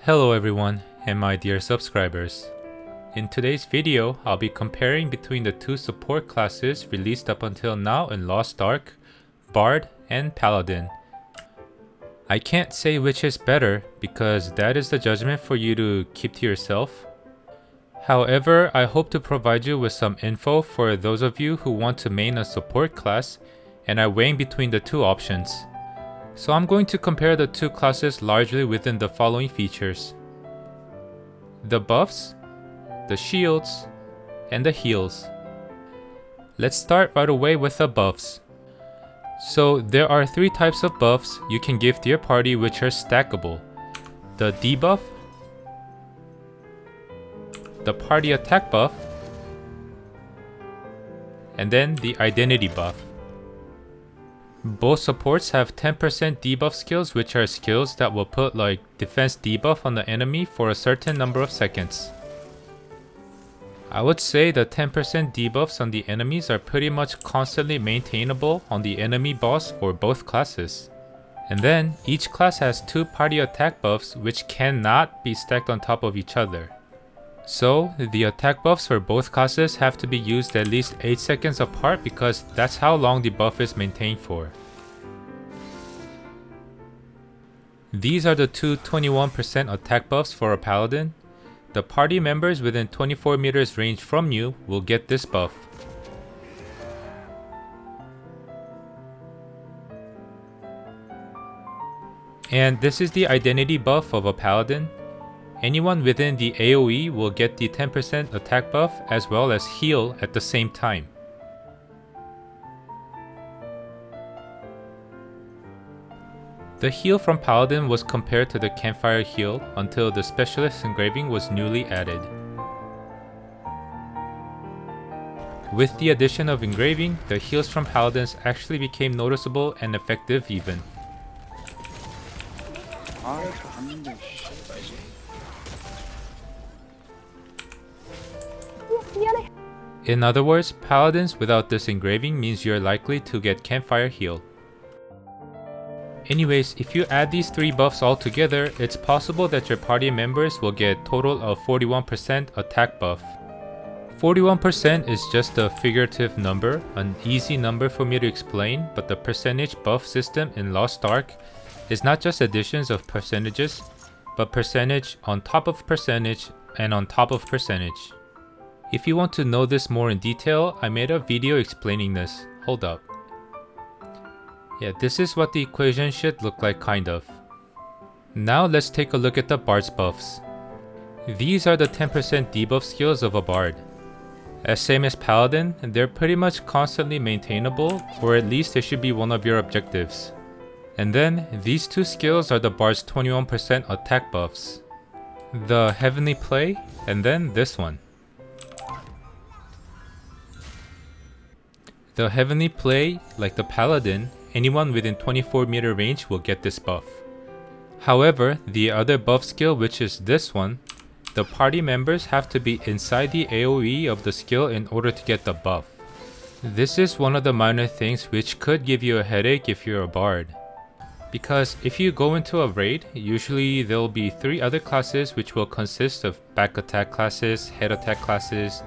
Hello everyone and my dear subscribers. In today's video, I'll be comparing between the two support classes released up until now in Lostark, Bard and Paladin. I can't say which is better because that is the judgment for you to keep to yourself. However, I hope to provide you with some info for those of you who want to main a support class and are weighing between the two options. So I'm going to compare the two classes largely within the following features: the buffs, the shields, and the heals. Let's start right away with the buffs. So there are three types of buffs you can give to your party which are stackable: the debuff, the party attack buff, and then the identity buff. Both supports have 10% debuff skills, which are skills that will put like defense debuff on the enemy for a certain number of seconds. I would say the 10% debuffs on the enemies are pretty much constantly maintainable on the enemy boss for both classes. And then each class has two party attack buffs which cannot be stacked on top of each other. So the attack buffs for both classes have to be used at least 8 seconds apart because that's how long the buff is maintained for. These are the two 21% attack buffs for a Paladin. The party members within 24 meters range from you will get this buff. And this is the identity buff of a Paladin. Anyone within the AoE will get the 10% attack buff as well as heal at the same time. The heal from Paladin was compared to the campfire heal until the specialist engraving was newly added. With the addition of engraving, the heals from Paladins actually became noticeable and effective even. In other words, Paladins without this engraving means you're likely to get campfire heal. Anyways, if you add these three buffs all together, it's possible that your party members will get a total of 41% attack buff. 41% is just a figurative number, an easy number for me to explain, but the percentage buff system in Lostark is not just additions of percentages, but percentage on top of percentage and on top of percentage. If you want to know this more in detail, I made a video explaining this. Hold up. Yeah, this is what the equation should look like kind of. Now let's take a look at the Bard's buffs. These are the 10% debuff skills of a Bard. As same as Paladin, they're pretty much constantly maintainable, or at least they should be one of your objectives. And then, these two skills are the Bard's 21% attack buffs. The Heavenly Play, and then this one. The Heavenly Play, like the Paladin, anyone within 24 meter range will get this buff. However, the other buff skill, which is this one, the party members have to be inside the AoE of the skill in order to get the buff. This is one of the minor things which could give you a headache if you're a Bard. Because if you go into a raid, usually there will be 3 other classes which will consist of back attack classes, head attack classes,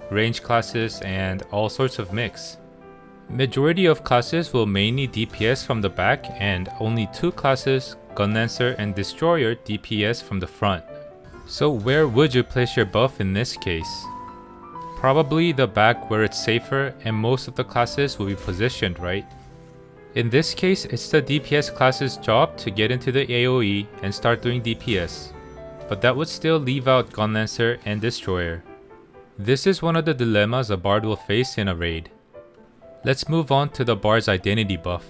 range classes, and all sorts of mix. Majority of classes will mainly DPS from the back, and only 2 classes, Gunlancer and Destroyer, DPS from the front. So where would you place your buff in this case? Probably the back where it's safer and most of the classes will be positioned right. In this case, it's the DPS class's job to get into the AoE and start doing DPS, but that would still leave out Gunlancer and Destroyer. This is one of the dilemmas a Bard will face in a raid. Let's move on to the Bard's identity buff.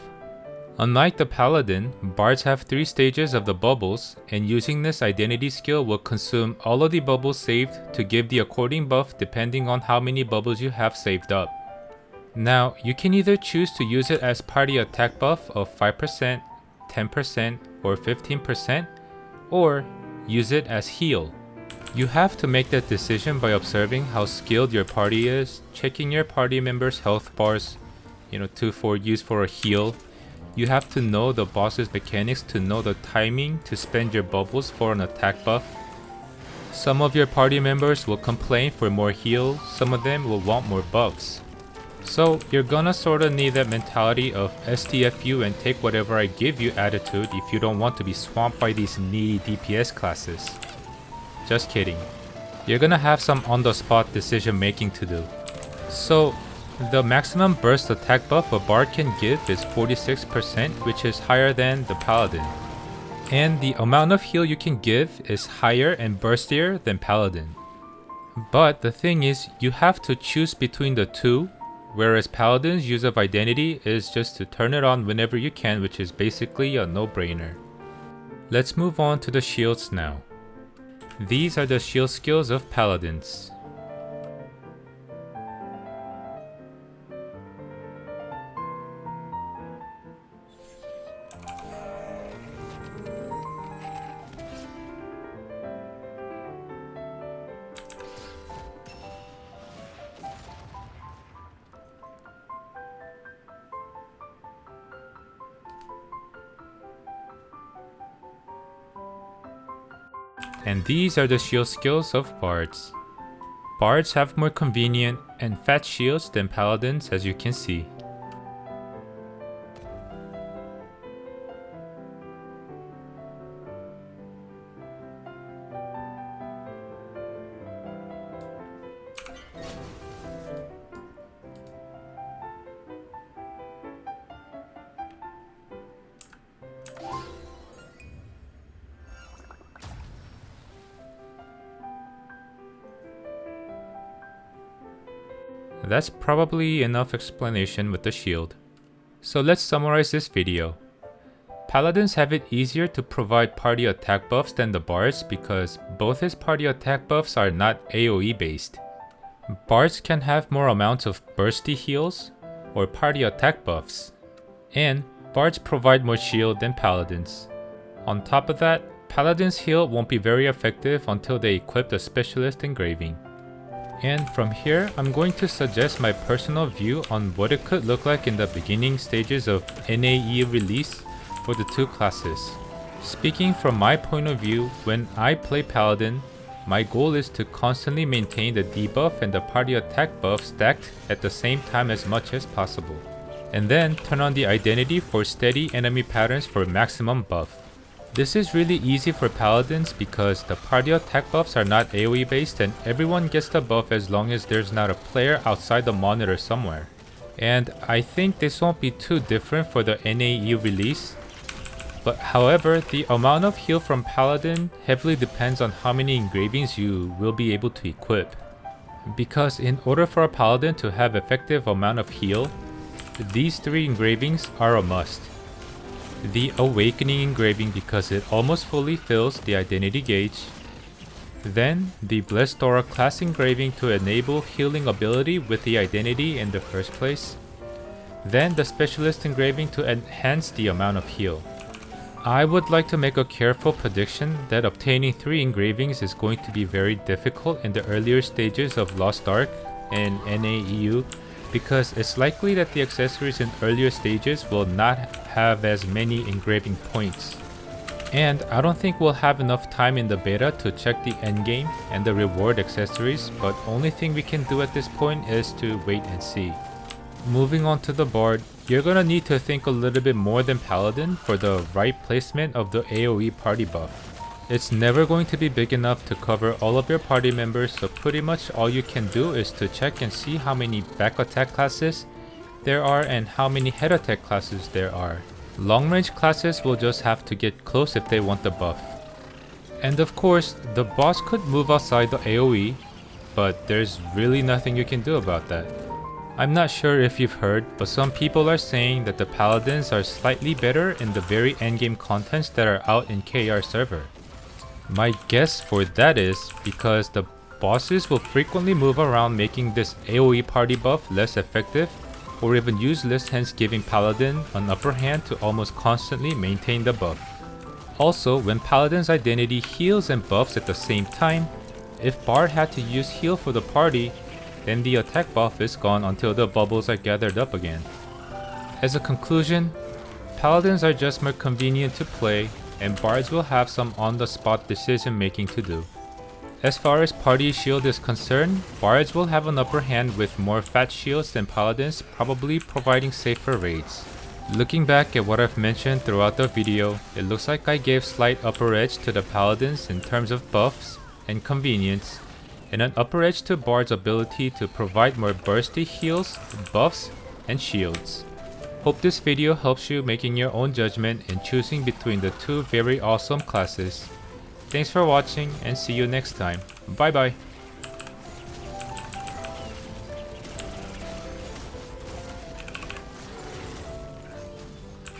Unlike the Paladin, Bards have 3 stages of the bubbles, and using this identity skill will consume all of the bubbles saved to give the according buff depending on how many bubbles you have saved up. Now, you can either choose to use it as party attack buff of 5%, 10%, or 15%, or use it as heal. You have to make that decision by observing how skilled your party is, checking your party members' health bars, use for a heal, you have to know the boss's mechanics to know the timing to spend your bubbles for an attack buff. Some of your party members will complain for more heal, some of them will want more buffs. So you're gonna sorta need that mentality of STFU and take whatever I give you attitude if you don't want to be swamped by these needy DPS classes. Just kidding. You're gonna have some on the spot decision making to do. So the maximum burst attack buff a bard can give is 46%, which is higher than the paladin. And the amount of heal you can give is higher and burstier than paladin. But the thing is, you have to choose between the two, whereas paladin's use of identity is just to turn it on whenever you can, which is basically a no-brainer. Let's move on to the shields now. These are the shield skills of paladins. And these are the shield skills of bards. Bards have more convenient and fat shields than paladins, as you can see. That's probably enough explanation with the shield. So let's summarize this video. Paladins have it easier to provide party attack buffs than the bards because both his party attack buffs are not AoE based. Bards can have more amounts of bursty heals or party attack buffs, and bards provide more shield than paladins. On top of that, paladins heal won't be very effective until they equip the specialist engraving. And from here, I'm going to suggest my personal view on what it could look like in the beginning stages of NAE release for the two classes. Speaking from my point of view, when I play Paladin, my goal is to constantly maintain the debuff and the party attack buff stacked at the same time as much as possible. And then turn on the identity for steady enemy patterns for maximum buff. This is really easy for paladins because the party attack buffs are not AoE based and everyone gets the buff as long as there's not a player outside the monitor somewhere. And I think this won't be too different for the NAE release. But however, the amount of heal from paladin heavily depends on how many engravings you will be able to equip. Because in order for a paladin to have effective amount of heal, these three engravings are a must. The Awakening engraving because it almost fully fills the identity gauge. Then the Blessed Aura class engraving to enable healing ability with the identity in the first place. Then the Specialist engraving to enhance the amount of heal. I would like to make a careful prediction that obtaining 3 engravings is going to be very difficult in the earlier stages of Lostark and NAEU, because it's likely that the accessories in earlier stages will not have as many engraving points. And I don't think we'll have enough time in the beta to check the endgame and the reward accessories, but only thing we can do at this point is to wait and see. Moving on to the Bard, you're gonna need to think a little bit more than Paladin for the right placement of the AoE party buff. It's never going to be big enough to cover all of your party members, so pretty much all you can do is to check and see how many back attack classes there are and how many head attack classes there are. Long range classes will just have to get close if they want the buff. And of course, the boss could move outside the AoE, but there's really nothing you can do about that. I'm not sure if you've heard, but some people are saying that the Paladins are slightly better in the very endgame contents that are out in KR server. My guess for that is because the bosses will frequently move around, making this AoE party buff less effective or even useless, hence giving Paladin an upper hand to almost constantly maintain the buff. Also, when Paladin's identity heals and buffs at the same time, if Bard had to use heal for the party, then the attack buff is gone until the bubbles are gathered up again. As a conclusion, Paladins are just more convenient to play, and bards will have some on-the-spot decision making to do. As far as party shield is concerned, bards will have an upper hand with more fat shields than paladins, probably providing safer raids. Looking back at what I've mentioned throughout the video, it looks like I gave slight upper edge to the paladins in terms of buffs and convenience, and an upper edge to bard's ability to provide more bursty heals, buffs, and shields. Hope this video helps you making your own judgment in choosing between the two very awesome classes. Thanks for watching and see you next time. Bye bye.